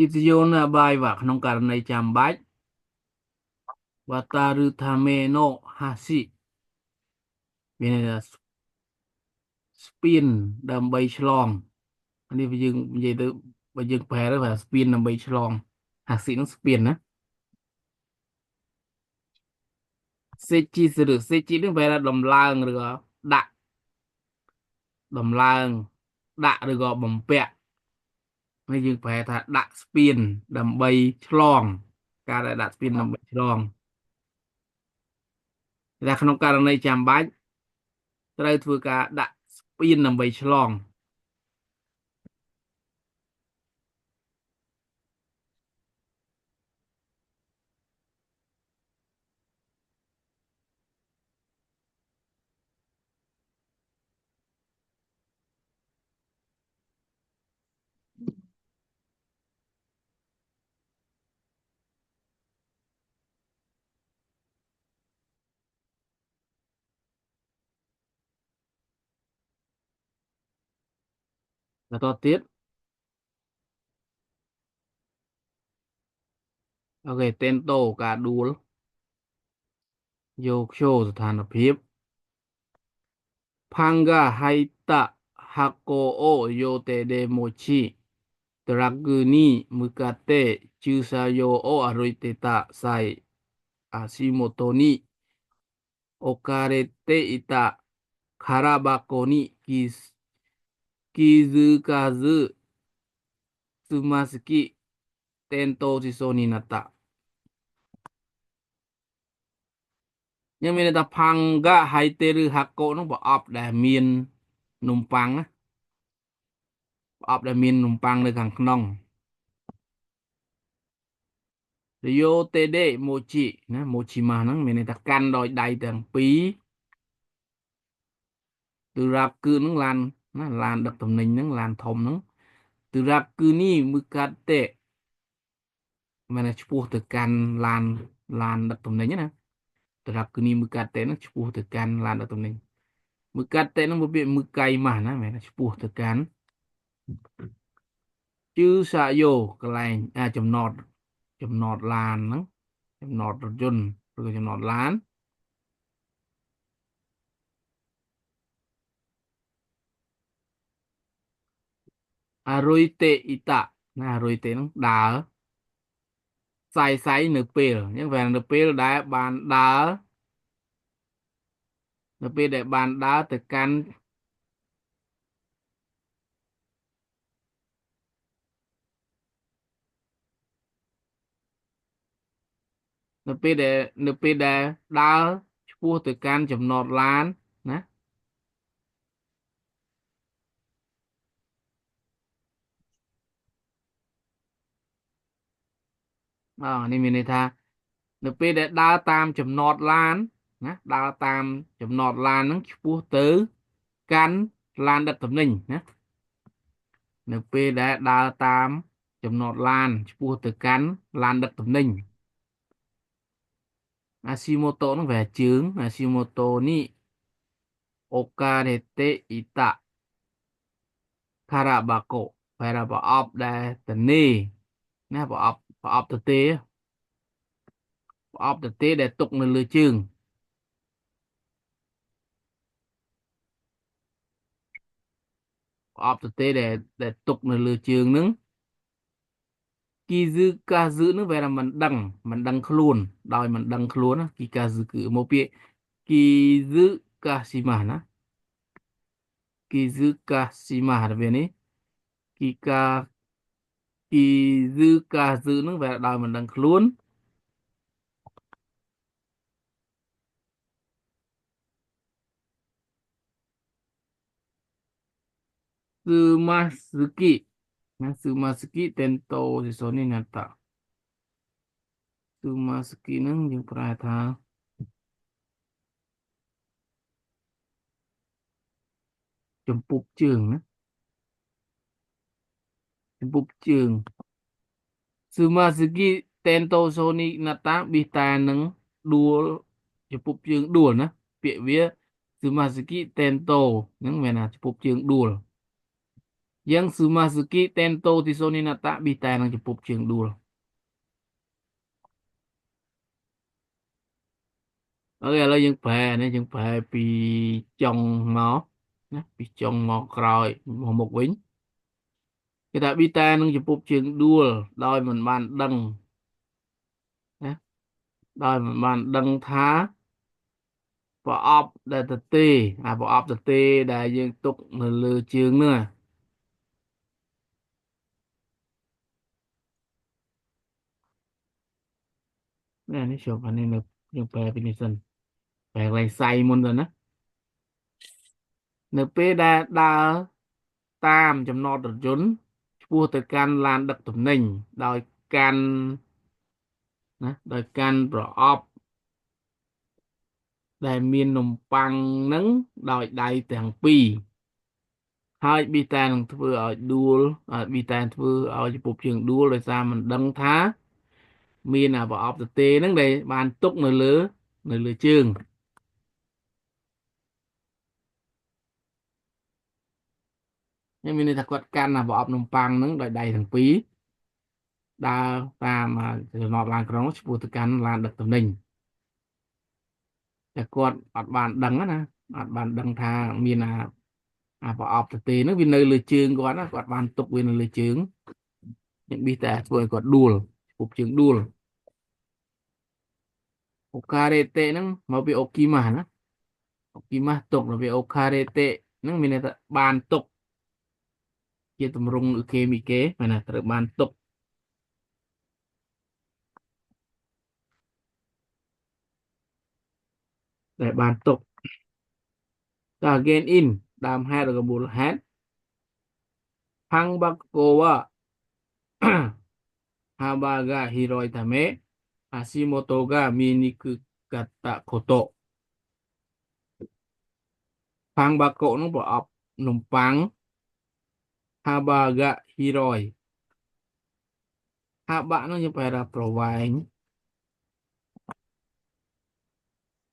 កិត្តិយសណាបាយវ៉ាក្នុងករណីចាំបាច់វតាឬថាមេណូហាស៊ីមានន័យថាស្ពានដើម្បីឆ្លងនេះយើងនិយាយទៅបើយើងប្រែទៅថាស្ពានដើម្បីឆ្លងហាស៊ីនឹងស្ពានណាសេជីសេជីនឹងប្រែថាដំឡើងឬក៏ដាក់ដំឡើងដាក់ឬក៏បំពាក់នេះយើងប្រែថាដាក់ស្ពានដើម្បីឆ្លងការដែលដាក់ស្ពានដើម្បីឆ្លងតែក្នុងករណីចាំបាច់ត្រូវធ្វើការដាក់ស្ពានដើម្បីឆ្លងបន្តទៀតអូខេតេនតូការដួលយកចូលស្ថានភាព Panga Haita Hako o Yote de Mochi Draguni Mukate Chusayo o Aruiteta Sai Ashimoto ni Okarete ita Karabako ni Kizukazu Tsumasaki Tento Shiso ni Natta ខ្ញុំមានន័យថាផាំងកាហៃតេឬហាកូនោះប្រអប់ដែលមាននំប៉័ងណាប្រអប់ដែលមាននំប៉័ងនៅខាងក្នុងរីយ៉ូតេដេម៉ូជីណាម៉ូជីម៉ាស់ហ្នឹងមានន័យថាកាន់ដោយដៃទាំងពីរទូរ៉ាប់គឺហ្នឹងឡានណាឡានដឹកទំនិញហ្នឹងឡានធំហ្នឹងទូរ៉ាប់គឺនេះមឺកាតេមានតែឆ្ពោះទៅកាន់ឡានដឹកទំនិញណាទូរ៉ាប់គឺនេះមឺកាតេហ្នឹងឆ្ពោះទៅកាន់ឡានដឹកទំនិញមឺកាតេហ្នឹងវាពាក្យមឺកៃម៉ាស់ណាមានតែឆ្ពោះទៅកាន់ជឺសាយោកន្លែងចំណតឡានហ្នឹងចំណតរថយន្តឬក៏ចំណតឡានអារុយតេអ៊ីតាណាអារុយតេហ្នឹងដើរសៃនៅពេលអញ្ចឹងវានៅពេលដែលបានដើរនៅពេលដែលបានដើរទៅកាន់នៅពេលដែលនៅពេលដែលដើរឆ្ពោះទៅកាន់ចំណតឡានណានេះមានន័យថានៅពេលដែលដើរតាមចំណតឡានណាដើរតាមចំណតឡានហ្នឹងឆ្ពោះទៅកាន់ឡានដឹកទំនិញណានៅពេលដែលដើរតាមចំណតឡានឆ្ពោះទៅកាន់ឡានដឹកទំនិញអាស៊ីម៉ូតូហ្នឹងវាជើងអាស៊ីម៉ូតូនេះអូការ៉េតេអ៊ីតាការ៉ាបាកូបែរប្រអប់ដែលតនេណាប្រអប់ទទេប្រអប់ទទេដែលទុកនៅលើជើងប្រអប់ទទេដែលទុកនៅលើជើងហ្នឹងគីហ្គឺកាហ្គឺហ្នឹងវាថាមិនដឹងខ្លួនដោយមិនដឹងខ្លួនណាគីកាហ្គឺគឺមកពាក្យគីហ្គឺកាស៊ីម៉ាស់ណាគីហ្គឺកាស៊ីម៉ាស់វានេះគីកាគីហ្គឺកាហ្គឺហ្នឹងវាដោយមិនដឹងខ្លួនស៊ឺម៉ាស៊ឺគីណាស៊ឺម៉ាស៊ឺគីតេនតូស៊ីសូនីណាតាស៊ឺម៉ាស៊ឺគីហ្នឹងយើងប្រែថាចំពុបជើងណាចំពុបជើងស៊ឺម៉ាស៊ឺគីតេនតូសូនីណាតាប៊ីតានឹងដួលចំពុបជើងដួលណាពាក្យវាស៊ឺម៉ាស៊ឺគីតេនតូហ្នឹងមានថាចំពុបជើងដួល Yang Sumasuki Tento Tisoninata Bita nang jepup chương đua. Ok, là dân phê này dân phê bị chồng ngó nè, bị chồng ngó rồi một vĩnh cái tại Bita nang jepup chương đua đôi mình bàn đăng nè, đôi mình bàn đăng thá và ọp đại tật tê và ọp tật tê đại dân tục lừa chương nữa nè nó chụp anh em được dân phê bị sân phê lại say môn rồi nè NP đã tam chấm nọt được dốn vua tới can lan đặt tụm nình đòi can nè đòi can rõ ọp đại miền nồng bằng nắng đòi đại tàng pi hai bi tàng vừa ở đuôi bi tàng vừa ở chụp trường đuôi rồi sao mình đăng thá miền nào vào ọp tê nắng đây bàn túc nơi lứa trường nhưng mình thật quật can là vào ọp nồng bằng nắng đòi đại thằng pi đa ta mà nọt lan cái vua tới can lan đặt tụm nìnhแต่គាត់អត់បានដឹងណាអត់បានដឹងថាមានប្រអប់ទទេហ្នឹងវានៅលើជើងគាត់ណាគាត់បានទុកវានៅលើជើងយ៉ាងប៊ីតែធ្វើឲ្យគាត់ដួលពុកជើងដួលអូការ៉េតេហ្នឹងមកពីអូគីម៉ាស់ណាអូគីម៉ាស់ទុកនៅវាអូការ៉េតេហ្នឹងមានន័យថាបានទុកជាទម្រង់គេមីគេមែនណាត្រូវបានទុកដែលបានទុកតើ gain in ដើមហេតុឬក៏មូលហេតុផាំងបាកូវ៉ា ហាបាហ្គាហ៊ីរយតាមេHashimoto ga Miniku kata koto ផាំងបាកូនោះប្រអប់នំប៉័ងហាបាហ្គាហ៊ីរយហាបានោះយើងប្រែថាប្រវែង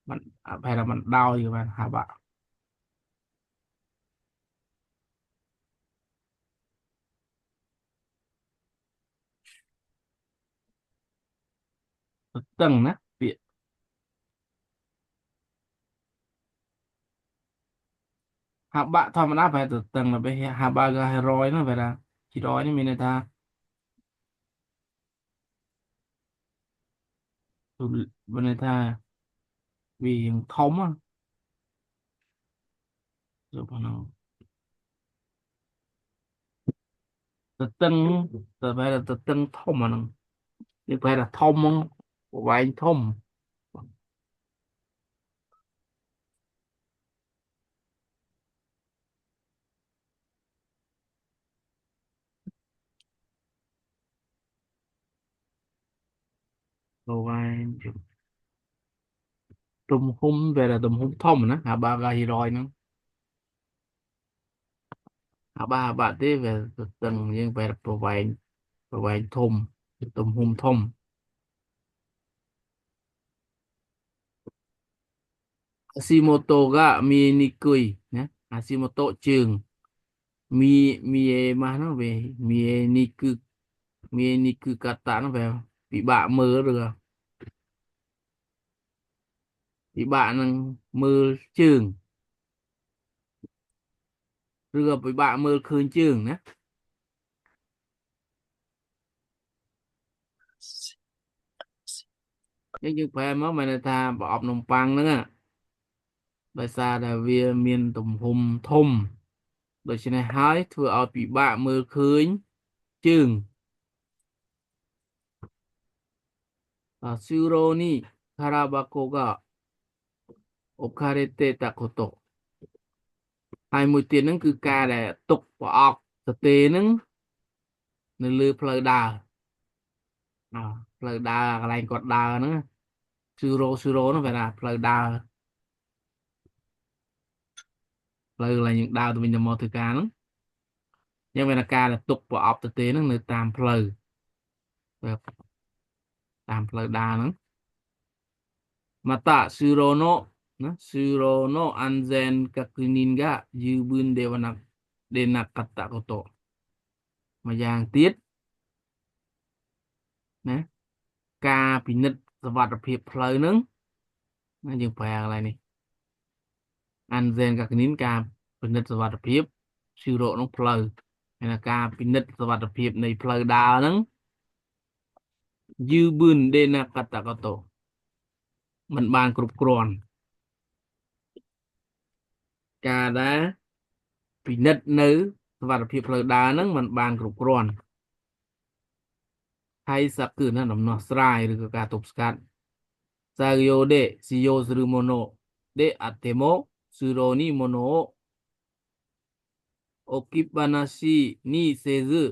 มันប្រែថាมันដោយគឺបានហាបាទទឹងណាពាក្យហាបាធម្មតាប្រែទទឹងទៅពេលហាបាហ្គាហ៊ីរយនោះប្រែថាហ៊ីរយនេះមានន័យថាមានន័យថាវាយ៉ាងធំណាចូលប៉ុណ្ណឹងទទឹងទៅប្រែថាទទឹងធំអាហ្នឹងនេះប្រែថាធំហ្មងប្រវែងធំប្រវែងទំហំប្រែថាទំហំធំណាហាបាហ្គាហ៊ីរយហ្នឹង ba bạn thế về từng nhưng về pro vàng thùng tùm hum thùng Hashimoto ga mi ni cười nhé Hashimoto trường mi mà nó về mi ni cứ kata nó về bị bạn mơ được à? Bị bạn mơ trường rồi bị bạn mơ khơi trường nhé nhưng phải mất mày ta bỏ nồng băng nữa tại sao là vì miền tùm hum thùng ដូច្នេះហើយធ្វើឲ្យពិបាកមើលឃើញជើងស៊ូរ៉ូនីខារ៉ាបាកូកាអូខារ៉េតេតាកូតូហើយមួយទៀតហ្នឹងគឺការដែលទុកប្រអប់ទទេហ្នឹងនៅលើផ្លូវដើរផ្លូវដើរកន្លែងគាត់ដើរហ្នឹងស៊ូរ៉ូហ្នឹងវាថាផ្លូវដើរផ្លូវកន្លែងយើងដើរទៅវិញទៅមកធ្វើការហ្នឹងយ៉ាងមានការដែលទុកប្រអប់ទទេហ្នឹងនៅតាមផ្លូវតាមផ្លូវដើរហ្នឹង Mata Surono ណា Surono Anzen Kakunin ga Jubun Dewanak Denak Kata Koto ម្យ៉ាងទៀតណាការពិនិត្យសុវត្ថិភាពផ្លូវហ្នឹងណាយើងប្រើកន្លែងនេះអានហ្សែនកាកនីនការពិនិត្យសុវត្ថិភាពជឿរកក្នុងផ្លូវហើយណាការពិនិត្យសុវត្ថិភាពនៃផ្លូវដើរហ្នឹងយឺប៊ឿនដេណាកាតាកតោมันបានគ្រប់គ្រាន់ការដែលពិនិត្យនៅសុវត្ថិភាពផ្លូវដើរហ្នឹងมันបានគ្រប់គ្រាន់ហើយសឹកគឺណាដំណោះស្រាយឬក៏ការទប់ស្កាត់Sayo de siyo suru mono de atemo suro ni mono o okipanashi ni sezu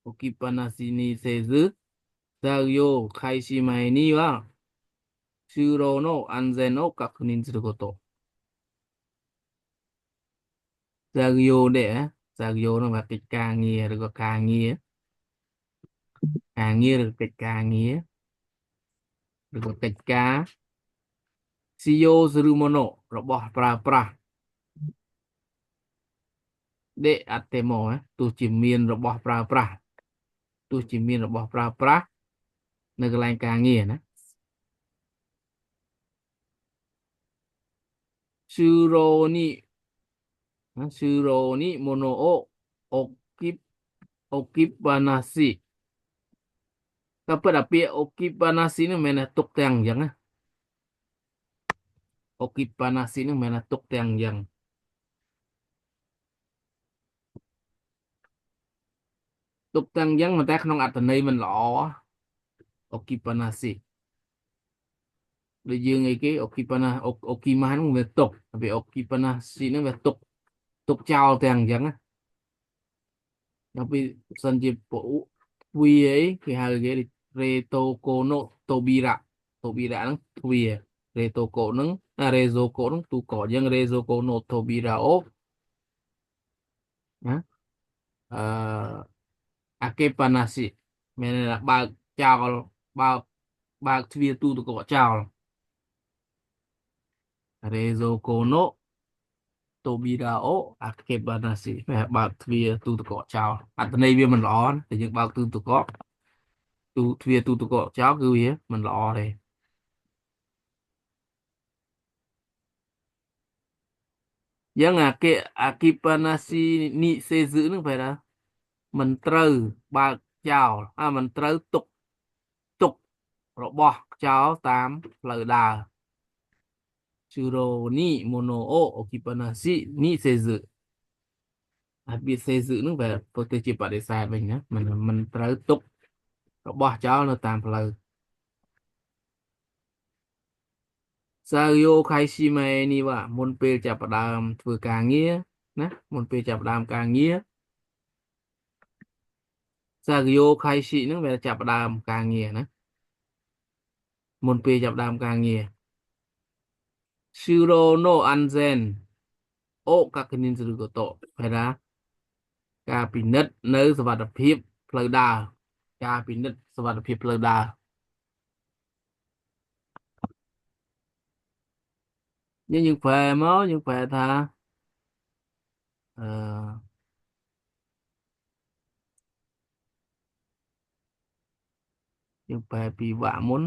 okipanashi ni sezu Sayo kaishi mae ni wa shuro no anzen o kakunin suru koto Sayo de Sayo nó là cái caងារឬក៏ការងារឬកិច្ចការងារឬក៏កិច្ចការស៊ីយ៉ូស៊ឺម៉ូណូរបស់ប្រើប្រាស់ដេអាតេម៉ូទោះជាមានរបស់ប្រើប្រាស់ទោះជាមានរបស់ប្រើប្រាស់នៅកន្លែងការងារណាស៊ឺរ៉ូនីស៊ឺរ៉ូនីម៉ូណូអូអូគីបអូគីបាណាស៊ីក៏ពិតអាពាក្យអូគីបាណាស៊ីនឹងមិនមែនទុកទាំងអញ្ចឹងណាអូគីបាណាស៊ីនឹងមិនមែនទុកទាំងអញ្ចឹងទុកទាំងអញ្ចឹងតែក្នុងអត្ថន័យមិនល្អអូគីបាណាស៊ីដូចយើងអីគេអូគីប៉ាណាអូគីម៉ាហ្នឹងវាຕົកវាអូគីប៉ាណាស៊ីហ្នឹងវាຕົកចោលទាំងអញ្ចឹងណាដល់ពេលសិនជាពួកទ្វាអីគេហៅគេរេតូកូណូតូប៊ីរ៉ាហ្នឹងទ្វារេតូកូហ្នឹងរេសូកូហ្នឹងទូកអញ្ចឹងរេសូកូណូតូប៊ីរ៉ាអូណាអឺអាកេប៉ាណាស៊ីមានន័យថាបើកចោលបើកទ្វាទូទឹកកកចោលរេសូកូណូTobirao អាគេបានណាស៊ីបើកទ្វារទូទឹកកកចោលអត្ថន័យវាមិនល្អតែយើងបើកទូទឹកកកទ្វារទូទឹកកកចោលគឺវាមិនល្អទេយ៉ាងអាគីបាណាស៊ីនីសេហ្សឺនឹងបែរថាមិនត្រូវបើកចោលមិនត្រូវទុករបស់ចោលតាមផ្លូវដើរជូរ៉ូនីម៉ូណូអូអូគីបាណាស៊ីនីសេហ្សឺអាពាក្យសេហ្សឺនឹងបែរទៅជាបដិសេធវិញណាមិនត្រូវទុករបស់ចោលនៅតាមផ្លូវសាយោខៃស៊ីម៉េនេះវ៉ាមុនពេលចាប់ផ្ដើមធ្វើការងារណាមុនពេលចាប់ផ្ដើមការងារសាយោខៃស៊ីហ្នឹងវាចាប់ផ្ដើមការងារណាមុនពេលចាប់ផ្ដើមការងារស៊ឺរ៉ូណូអាន់ហ្សែនអូកាកនីនស៊ឺកូតូបែរថាការពិនិត្យនៅសុវត្ថិភាពផ្លូវដើរការពិនិត្យសុវត្ថិភាពផ្លូវដើរយើងប្រែមកយើងប្រែថាអឺយើងប្រែពីវគ្គមុន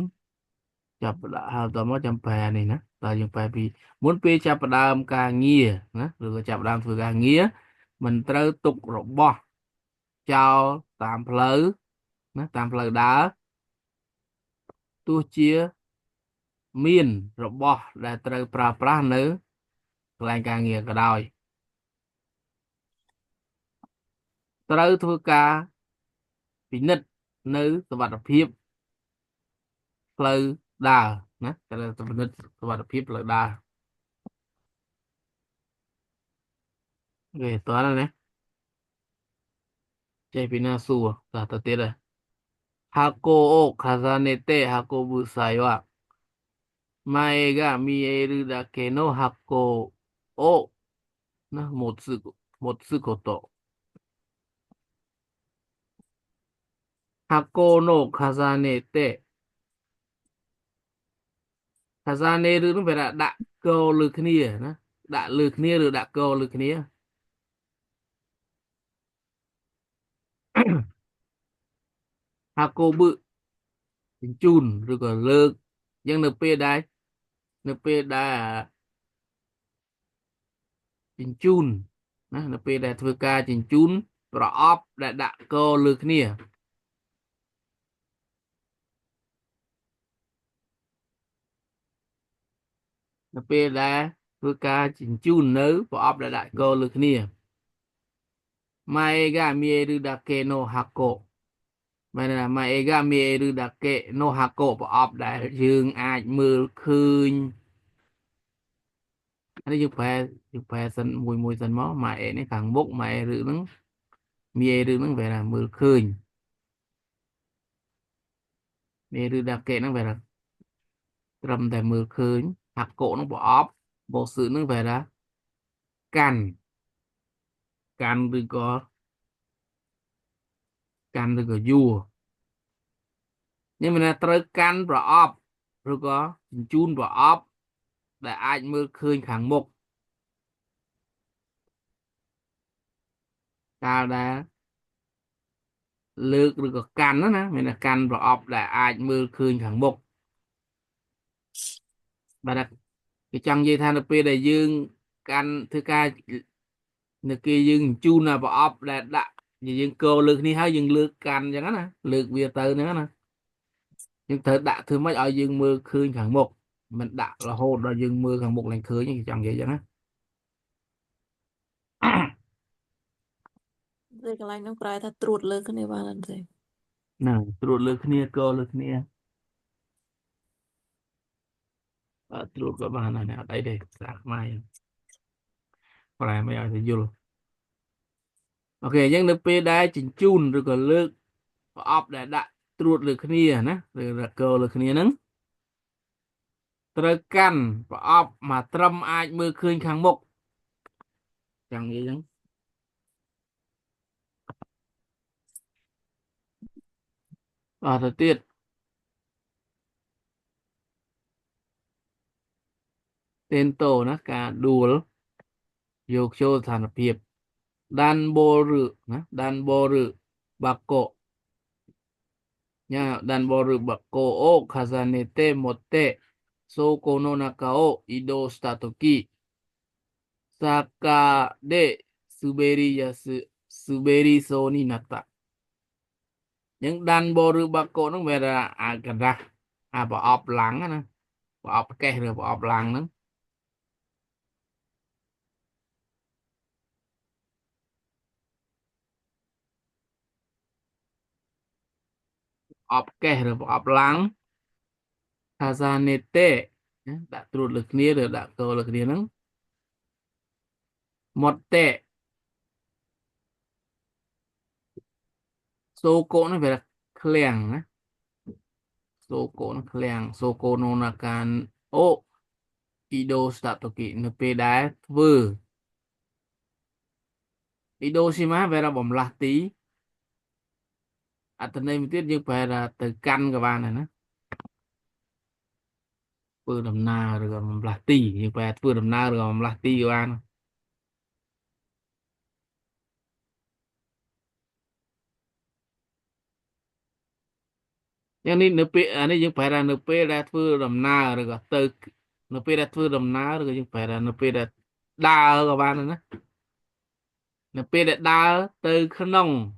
ចាប់ផ្ដើមហើយតមកចាំប្រែនេះណាតើយើងប្រែពីមុនពេលចាប់ផ្ដើមការងារណាឬក៏ចាប់ផ្ដើមធ្វើការងារមិនត្រូវទុករបស់ចោលតាមផ្លូវណាតាមផ្លូវដើរទោះជាមានរបស់ដែលត្រូវប្រើប្រាស់នៅកន្លែងការងារក៏ដោយត្រូវធ្វើការពិនិត្យនៅសុវត្ថិភាពផ្លូវដើរណាត្រូវពិនិត្យសុវត្ថិភាពផ្លូវដើរគេតោះណាចេះពីណាសួរតើទៅទៀតហ៎箱を重ねて運ぶ際は前が見えるだけの箱を持つこと。箱の重ねて重ねるនោះវាថាដាក់កលើគ្នាណាដាក់លើគ្នាឬដាក់កលើគ្នា hako bự chỉnh chun rồi có lược nhưng np đây np đã chỉnh chun np đã thưa ca chỉnh chun rồi op đã co lược nia np đã thưa ca chỉnh chun nữ rồi op đã co lược nia maega mieru dake no hako មែនណាមកអេកាមីឬដាកេនោះហាកូប្រអប់ដែលយើងអាចមើលឃើញនេះយើងប្រែសិនមួយសិនមកមកអេនេះខាងមុខមកអេឬហ្នឹងមីអេឬហ្នឹងវាថាមើលឃើញមីឬដាកេហ្នឹងវាថាត្រឹមតែមើលឃើញហាកូហ្នឹងប្រអប់បោសឺហ្នឹងវាថាកាន់កាន់ឬក៏យួរនេះមានថាត្រូវកាន់ប្រអប់ឬក៏ជញ្ជូនប្រអប់ដែលអាចមើលឃើញខាងមុខកាលដែលលើកឬក៏កាន់ណាមានតែកាន់ប្រអប់ដែលអាចមើលឃើញខាងមុខបាទគេចង់និយាយថានៅពេលដែលយើងកាន់ធ្វើការនៅគេយើងជូនប្រអប់ដែលដាក់យើងកលើកនេះហើយយើងលើកកាន់អញ្ចឹងណាលើកវាទៅហ្នឹងណាយើងត្រូវដាក់ធ្វើម៉េចឲ្យយើងមើលឃើញខាងមុខមិនដាក់រហូតដល់យើងមើលខាងមុខឡើងឃើញគេចង់និយាយអញ្ចឹងណាតែកន្លែងនោះប្រែថាត្រួតលើគ្នាបានអត់ទេហ្នឹងត្រួតលើគ្នាកលើគ្នាត្រួតក៏បានដែរអត់អីទេភាសាខ្មែរប្រែមិនឲ្យទៅយល់អូខេអញ្ចឹងនៅពេលដែលជញ្ជូនឬក៏លើកប្រអប់ដែលដាក់ត្រួតលើគ្នាណាឬកលើគ្នាហ្នឹងត្រូវកាន់ប្រអប់មកត្រឹមអាចមើលឃើញខាងមុខចឹងនិយាយចឹងអត់ទៅទៀតតេនតូណាការដួលយកចូលស្ថានភាពដានបូរឺណាដានបូរឺបាកូញ៉ាដានបូរឺបាកូអូខាសានេតេម៉ូតេសូកូណូណាកាអូអ៊ីដូស្តាតូគី坂で滑りやす、滑りそうになった。những đàn bò rư bà cổ nó về là gần ra bỏ ọp lắng á nè bỏ ọp kè rồi bỏ ọp lắng nữa ọp kè rồi bỏ ọp lắng tha ra nê tê đã trụt lực nia rồi đã cơ lực nia nữa một tệ số cổ nó về là khèng á số cổ nó khèng số cổ nó là can ô ido statoki nó pe đá vừa Hiroshima về là bom là tí từ đây mình tiếp nhưng phải là từ căn các bạn này nó vừa đầm na rồi còn là tí nhưng phải vừa đầm na rồi còn là tí các bạn nhưng đi nửa pe anh ấy nhưng phải là nửa pe là vừa đầm na rồi còn từ nửa pe là vừa đầm na rồi nhưng phải là nửa pe là đa các bạn này nó nửa pe là đa từ khăn nông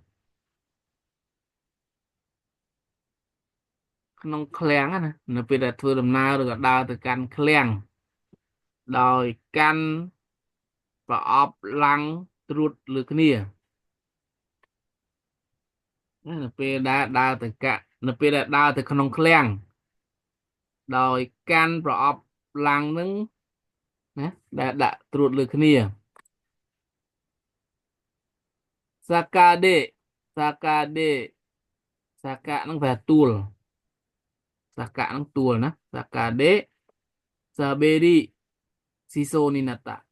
nông khleang á nè nửa pe là vừa đầm na rồi còn đa từ căn khleang đòi căn và ọp lăng trụt lực nia nó pe đa từ cả nó pe đa từ khăn nông khleang đòi căn và ọp lăng nứng nè đã trụt lực nia Sakade Sakade Saka nó về tool Saka nó tool nè Sakade Saberi Siso Ninata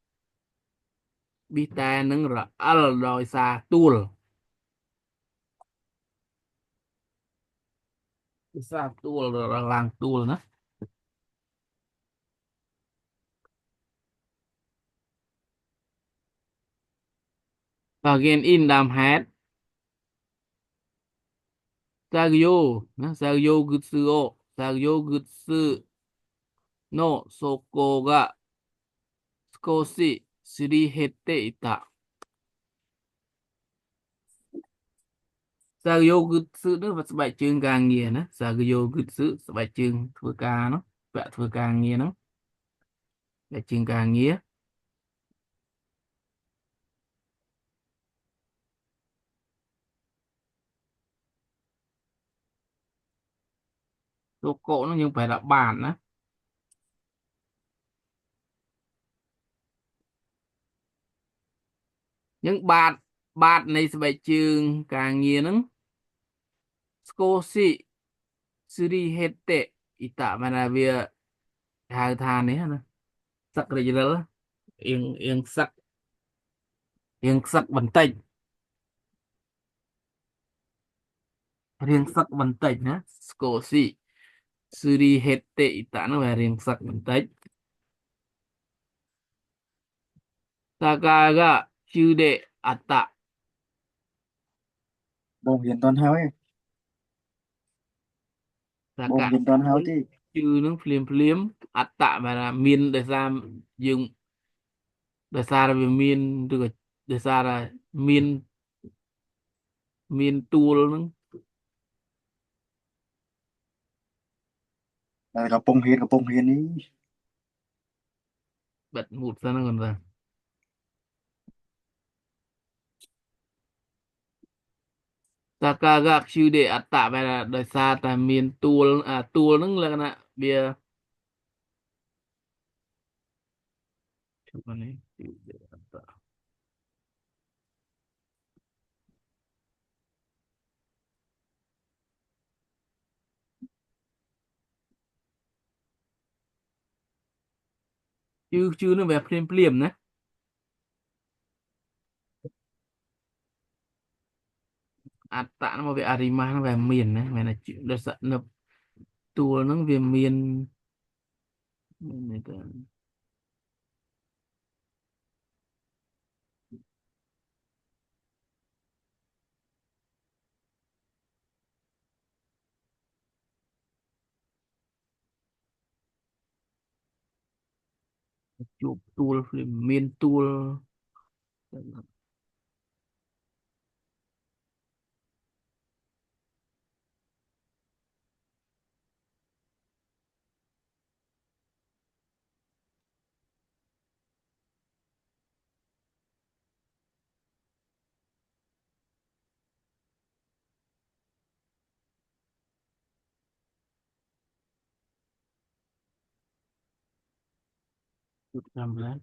Bita nó là al đòi sa tool sa tool rồi là làng tool nè again in đam hát Sagyo na Sagyo Gutsu o Sagyo Gutsu no Soko ga Skoshi Shirihete ita. Sagyo Gutsu nó là bài chương càng nghĩa nó Sagyo Gutsu bài chương thưa ca nó vẽ thưa ca nghĩa nó bài chương càng nghĩa số cổ nó nhưng phải là bản á những bạn bạn này sẽ bài chương càng nghĩa nó Skoshi Shirihete ita mana bia hai than đấy nó sắc rồi đó yên yên sắc bình tĩnh riêng sắc bình tĩnh nhá Skoshi Shirihete ita nó là riêng sắc bình tĩnh Sakaga Shude Atta Bom hiền toàn hao ấy. Bom Saka hiền toàn hao chứ. chữ nó phim phim Atta mà là miên để ra dùng để ra là về miên được để ra là miên miên tool nó Gặp bom hiền ý. bật một ra nó còn ra Sakaga Shude Atta mà là để ra là miên tool à tool nó là cái bia coba nih Shude Atta chữ chữ nó về phim phim nè Atta nó về Arima nó về miền nè mày là chữ để sợ nó tool nó về miền này chụp tool phim miền tool chụp làm đấy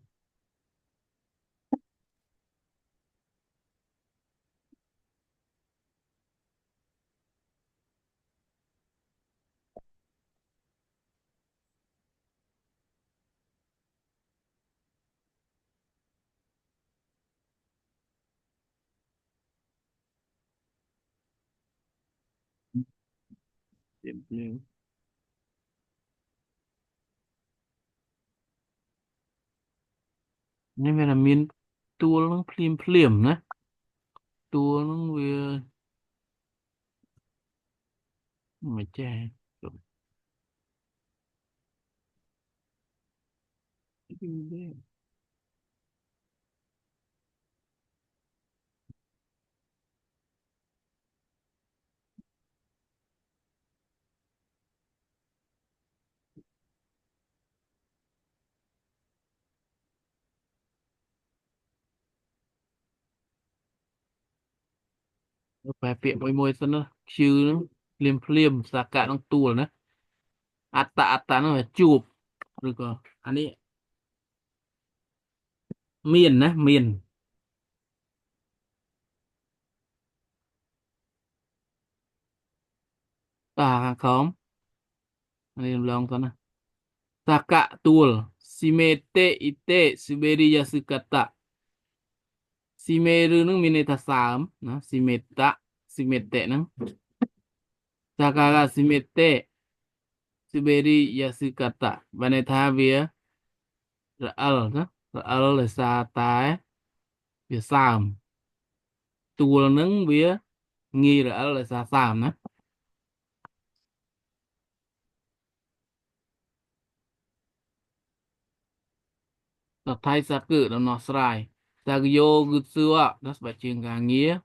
điểm phim nên là miền tool nó phim phim nè tool nó về mà che phải tiệm môi môi sân nó chứ nó phim phim sạc cả nó tool nè ata nó phải chụp rồi còn anh ấy miền nè miền à không anh ấy lòng con nè saka tool simete ite suberi yasukata simeru nó mineta sám nó simeta simete nó sakaga simete suberi yasukata vaneta vía al đó al là sa tái vía sám tool nó vía nghi là al là sa sám đó tập thay sa cử nó sài sa yo gud xưa nó sẽ trường càng nghĩa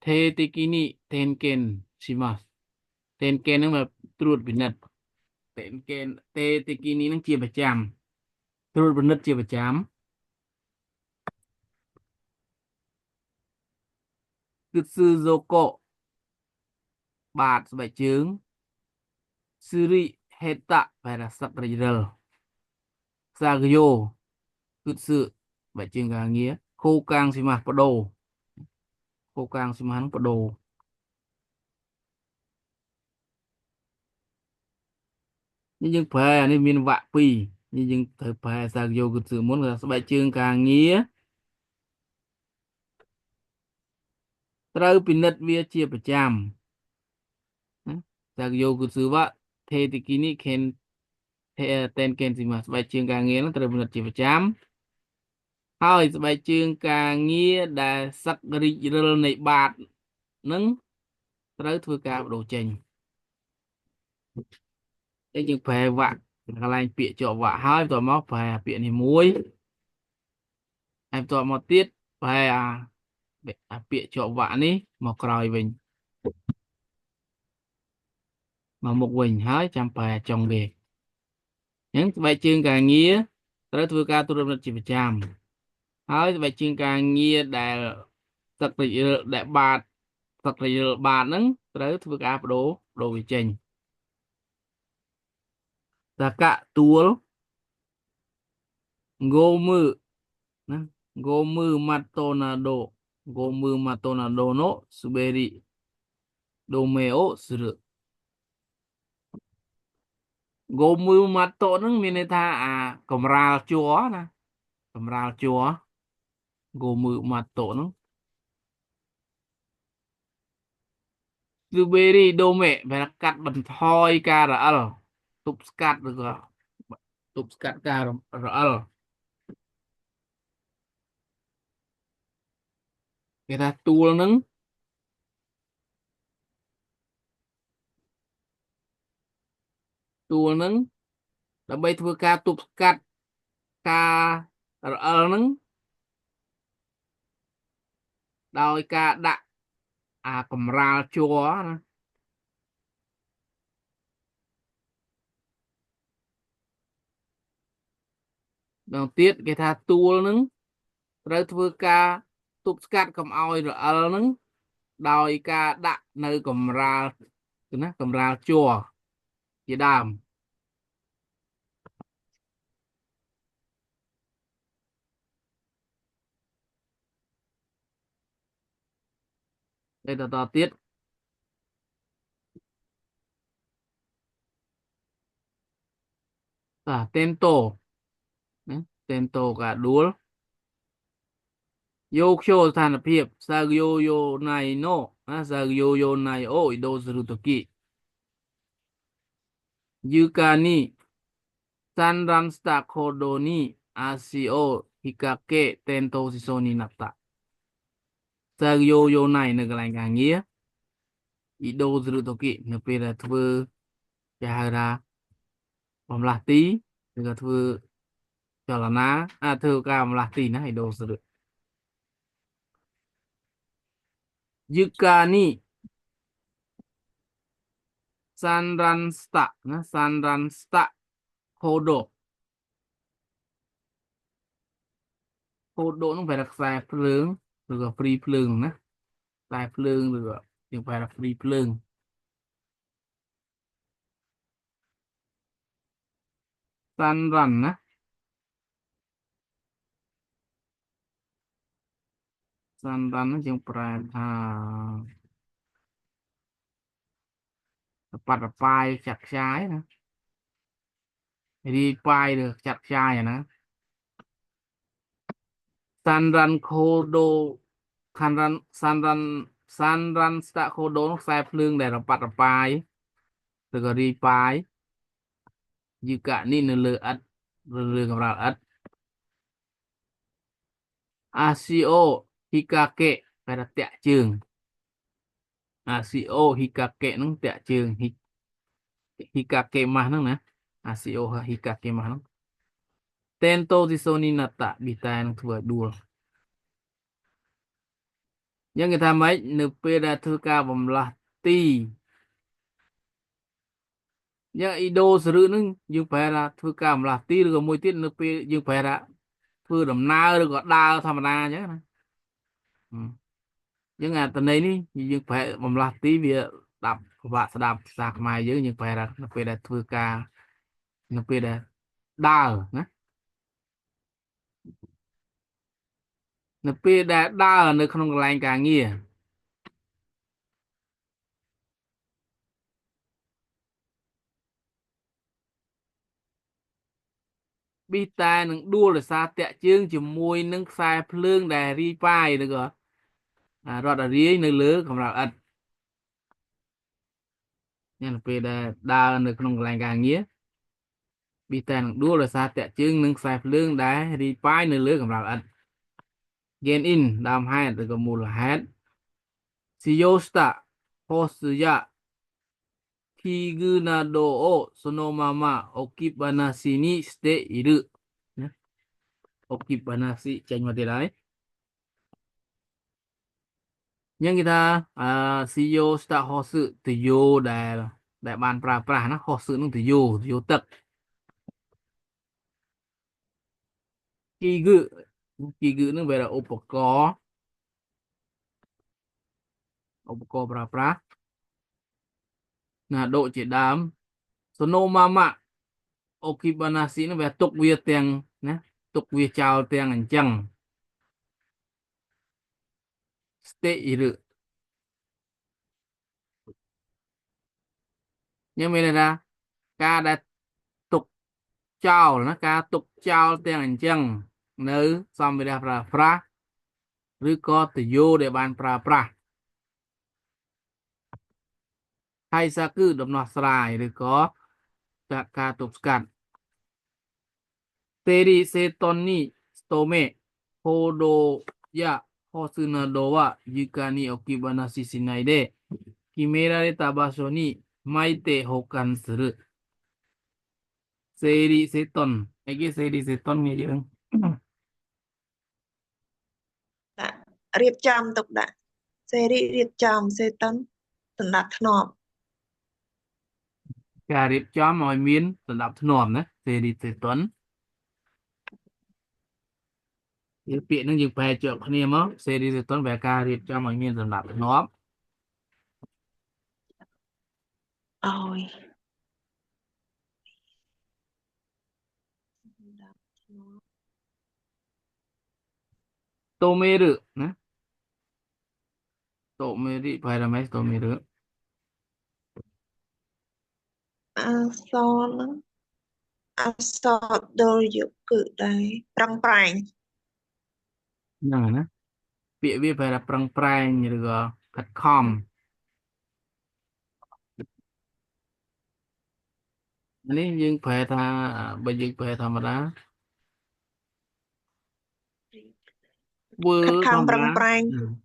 thế thì kini ten ken simas ten ken nó mà truột bị nật ten ken thế thì kini nó chia bạch chạm truột bị nật chia bạch chạm gud sư zoko bạt sẽ trường suri heta phải là sắc rêu sa yo gud sư phải trường càng nghĩa khô càng simas bắt đầu khô càng simas bắt đầu nhưng phải này miền vạ pi nhưng thời phải sa yo gud sư muốn là sẽ trường càng nghĩaត្រូវពិនិត្យវាជាប្រចាំណាសាកយោគូស៊ឺវ៉ាថេតិគីនីខេនថេតែនកេនស៊ីម៉ាស្បែកជើងការងារនឹងត្រូវពិនិត្យជាប្រចាំហើយស្បែកជើងការងារដែលសឹករីករិលនៃបាតនឹងត្រូវធ្វើការបដូរចេញតែយើងប្រែវ៉ាក់កន្លែងពាក្យជាប់វ៉ាក់ហើយបន្ទាប់មកប្រែពាក្យនេះមួយហើយបន្ទាប់មកទៀតប្រែពាក្យជាប់វ៉ាក់នេះមកក្រោយវិញមកមុខវិញហើយចាំប្រែចុងវាអញ្ចឹងស្បែកជើងការងារត្រូវធ្វើការត្រួតពិនិត្យជាប្រចាំហើយស្បែកជើងការងារដែលទឹករីកដែលបាតទឹករីកបាតហ្នឹងត្រូវធ្វើការបដូរវាចេញតកៈទួលងោមើណាងោមើម៉ាតូណាដូងោមើម៉ាតូណាដូណូស៊ូបេរីដូមេអូស្រងោមើម៉ាតូហ្នឹងមានន័យថាកំរាលជ័រណាកំរាលជ័រងោមើម៉ាតូហ្នឹង blueberry đô mẹ phải là cắt bẩn thoi ca rỡ tụp cắt được rồi tụp cắt ca rỡ người ta tua nứng tua nứng là bây thưa ca tụp cắt ca rỡ nứng đôi ca đạ cầm ra chua đầu tiết người ta tua nứng rồi thưa ca tụp cắt cầm oi rỡ nứng đôi ca đạ nơi cầm ra chua chỉ đàm đây là tờ tiết tên tổ tên tổ cả đuối vô khô thành phiệp sa yo yo này no sa yo yo này ôi đô sư toki yukani sanran sta kodo ni asio hikake tento siso ni nata sa yo yo này là cái càng nghĩa ý đô sư toki nó về là thưa cha ra bằng là tí là thưa cho là ná thưa ca bằng là tí nó hay đô sư yukani sanran sta kodo nó phải là xài phượng rồi là free phượng nè xài phượng rồi nhưng phải là free phượng san rằn á san rằn nó chẳng phải bật bài chặt trái nè đi bài được chặt trái à nè san rằn kodo san rằn sta kodo nó xài phượng để là bật bài rồi là đi bài như cả ni nó lừa ắt lừa gặp là ắt asio hikake phải là tẹt trường asio hikake nó tẹt trường hikake mah nó nè asio hikake mah nó tento thì soni nata bị tai nó vừa đua nhưng người ta mấy nửa pe đã thưa ca bầm là ti nhưng ido seru nưng dương phải là thưa ca bầm là ti được môi tiết nửa pe dương phải là thưa đầm na được gọi đa tham na nhé ừ. Nhưng à tận đây ní dương phải bầm là ti vì đạp và đạp sạc mai dưới dương phải là nửa pe đã thưa ca nửa pe đã đa nè nửa pe đã đa nửa không có lành cả nghe bi tai nâng đua là xa tẹt chương chỉ môi nâng sai phương đè ri pai được rồi rồi là ri nâng lứa không là ật nhưng là pe đã đa nâng không có lành cả nghe bị tai nâng đua là xa tẹt chương nâng sai phương đè ri pai nâng lứa không là ật gen in đam hai từ có mù là hết siyosta hosuya kigunado o sonomama okibanashi ni shite iru nhé. Okibanashi tranh vào từ đấy nhưng người ta CEO start họ sự từ vô để bàn pra pra nó họ sự nó từ vô tật kỳ ngữ kỳ ngữ nó về làឧបករណ៍ប្រើប្រាស់ណាដូចជាដើម Sonomama Okibanashi nó về tụcវាទាំងណាtụcវាចោលទាំងអញ្ចឹង stay ឬnhưng mà là ca đã tục chào nó ca tục chào tiếng anh chăng nếu xong rồi ra fra ឬក៏ទៅយកដែលបានប្រើប្រាស់ហើយសាគឺដំណោះស្រាយឬក៏ការទប់ស្កាត់ Terisetoni stome Hodoya Hosunado wa Yuka ni okibanashi shinai de kimerareta basho ni maite hokan suru Seriseton cái Seriseton nghe chưa Đãរៀបចំទុកដាក់សេរីរៀបចំសេតុនសម្រាប់ធ្នាប់ ការរៀបចំឲ្យមានសណ្ដាប់ធ្នាប់ណា Seriseton ពាក្យហ្នឹងយើងប្រែជាប់គ្នាមក Seriseton វាការរៀបចំឲ្យមានសណ្ដាប់ធ្នាប់ ឲ្យ Tomeru ណា Tomeru ប្រែថាម៉េច Tomeru អក្សរហ្នឹងអក្សរដូចយកគឺដែរប្រឹងប្រែង ហ្នឹងហើយណាពាក្យវាប្រែថាប្រឹងប្រែងឬក៏ខិតខំនេះយើងប្រែថាបើយើងប្រែធម្មតាធ្វើខិតខធំម្មតាប្រឹងប្រែង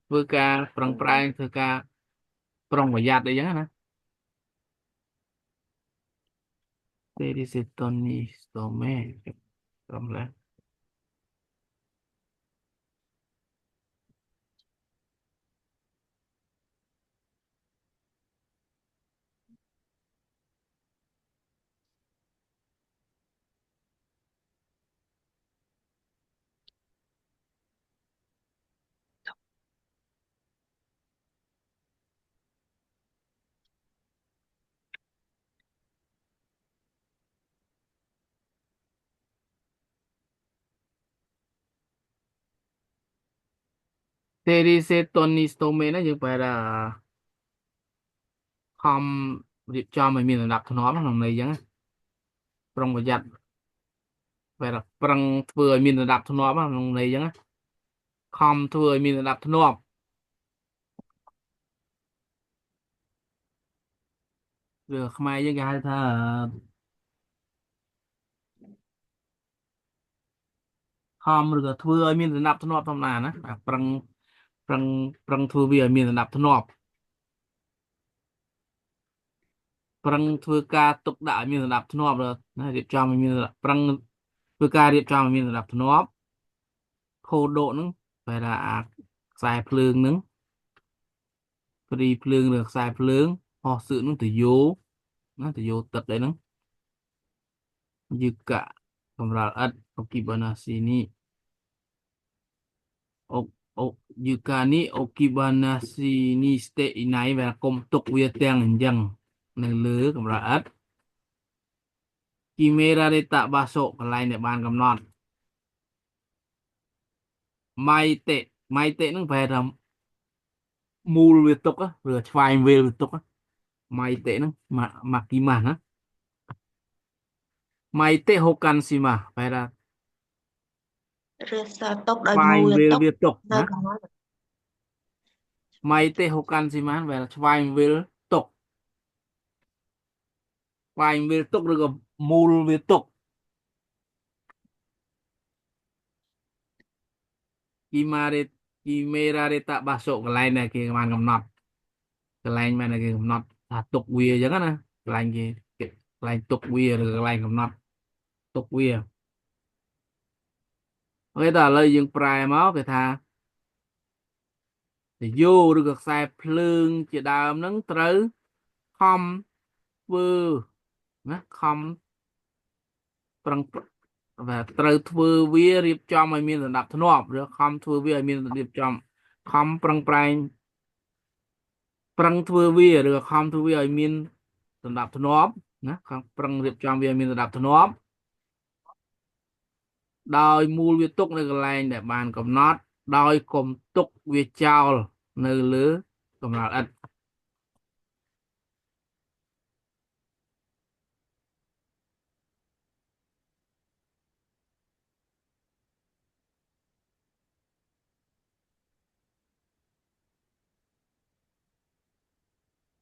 ធ្វើការប្រឹងប្រែងធ្វើការប្រុងប្រយ័ត្នអីចឹងណា Serisetoni stome ត្រឹមឡើយ Serisetoni stome ណាយើងប្រែថាខំរៀបចំឲ្យមានសណ្ដាប់ធ្នាប់ក្នុងន័យចឹងណាប្រុងប្រយ័ត្នបែរប្រឹងធ្វើឲ្យមានសណ្ដាប់ធ្នាប់ក្នុងន័យចឹងណាខំធ្វើឲ្យមានសណ្ដាប់ធ្នាប់ឬខ្មែរយើងគេហៅថាខំឬក៏ធ្វើឲ្យមានសណ្ដាប់ធ្នាប់ធម្មតាណាប្រឹងប្រឹងប្រឹងធ្វើវាឲ្យមានសណ្ដាប់ធ្នាប់ប្រឹងធ្វើការទុកដាក់ឲ្យមានសណ្ដាប់ធ្នាប់ណារៀបចំឲ្យមានប្រឹងធ្វើ ធ្វើការរៀបចំឲ្យមានសណ្ដាប់ធ្នាប់ខូដកហ្នឹងបែរថាអាខ្សែភ្លើងហ្នឹងព្រីភ្លើងឬខ្សែភ្លើងហោះសឹកហ្នឹងទៅយោណាទៅយោទឹកអីហ្នឹងយឺកៈកម្រាលឥដ្ឋអុគីបាណាស៊ីនីអុកអុកយឺកានេះអុគីបាណាស៊ីនីស្តេអ៊ីណៃបែរកុំទុកវាទាំងអញ្ចឹងនៅលើកម្រាលឥដ្ឋគីមេរ៉ាដេតាបាសូកន្លែងដែលបានកំណត់ម៉ៃតេម៉ៃតេហ្នឹងប្រហែលថាមូលវាទុកឬឆ្វែងវេលវាទុកម៉ៃតេហ្នឹងម៉ាគីម៉ាស់ណាម៉ៃតេហូកាន់ស៊ីម៉ាស់ប្រហែលថា រសាតុកដោយស្វែមូងលវេលតុកវាទុកនៅណាកន្លែងម៉ៃតេហូកាន់ស៊ីម៉ាស់បែរស្វែងវេលទុកស្វែងវេលទុកឬក៏មូលវាទុកគីម៉ារេគីមេរ៉ារេតាបាសូកន្លែងដែលគេបានកំណត់កន្លែងបានគេកំណត់ថាទុកវាអញ្ចឹងណាកន្លែងគេកន្លែងទុកវាឬកន្លែងកំណត់ទុកវាអូខេតើឥឡូវយើងប្រែមកគេថាទៅយោឬក៏ខ្សែភ្លើងជាដើមហ្នឹងត្រូវខំធ្វើណាខំប្រឹងvà ត្រូវធ្វើវារៀបចំឲ្យមានសណ្ដាប់ធ្នាប់ឬខំធ្វើវាឲ្យមានរៀបចំខំប្រឹងប្រែងប្រឹងធ្វើវាឬខំធ្វើវាឲ្យមានសណ្ដាប់ធ្នាប់ណាខំប្រឹងរៀបចំវាឲ្យមានសណ្ដាប់ធ្នាប់ដោយមូលវាទុកនៅកន្លែងដែលបានកំណត់ដោយកុំទុកវាចោលនៅលើកម្រាលឥដ្ឋ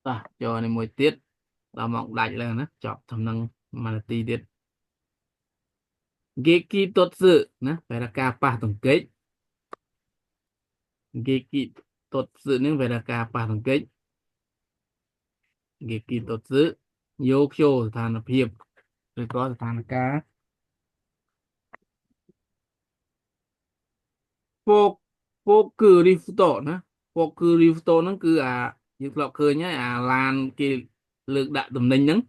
តោះចូលនេះមួយទៀតដល់មកដាច់แล้วណាចប់ដំណឹងមួយនាទីទៀតហ្គេគីតុតសឺណាបែរការប៉ះទង្គិចហ្គេគីតុតសឺនឹងបែរការប៉ះទង្គិចហ្គេគីតុតសឺយកចូលស្ថានភាពឬក៏ស្ថានភាពពកពកគឺរីហ្វតូណាពកគឺរីហ្វតូហ្នឹងគឺអាយើងធ្លាប់ឃើញហើយអាឡានគេលើកដាក់តំណែងហ្នឹង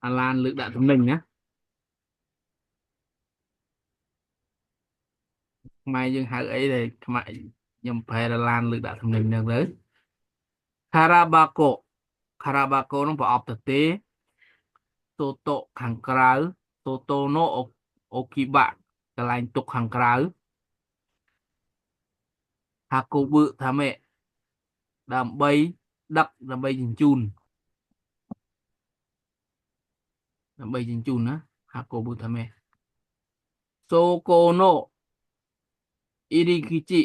អាឡានលើកដាក់តំណែងណាខ្មែរយើងហៅអីដែលខ្មែរខ្ញុំប្រែឡានលើកដាក់តំណែងហ្នឹងទៅខារ៉ាបាកូខារ៉ាបាកូហ្នឹងប្រអប់ទៅទេតូតូខាងក្រៅតូតូណូអូគីបាកន្លែងទុកខាងក្រៅហាកូបឺថាម៉េដើម្បីដឹកដើម្បីជញ្ជូនណាហាកូបឺថាម៉េសូកូណូអ៊ីរីគីជី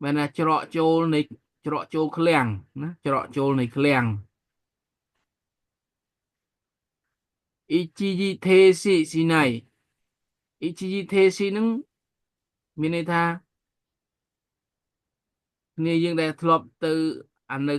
បានថាច្រកចូលនៃច្រកចូលឃ្លាំងណាច្រកចូលនៃឃ្លាំងអ៊ីជីជីថេស៊ីស៊ីណៃអ៊ីជីជីថេស៊ីនឹងមានន័យថាគ្នាយើងដែលធ្លាប់ទៅអានៅ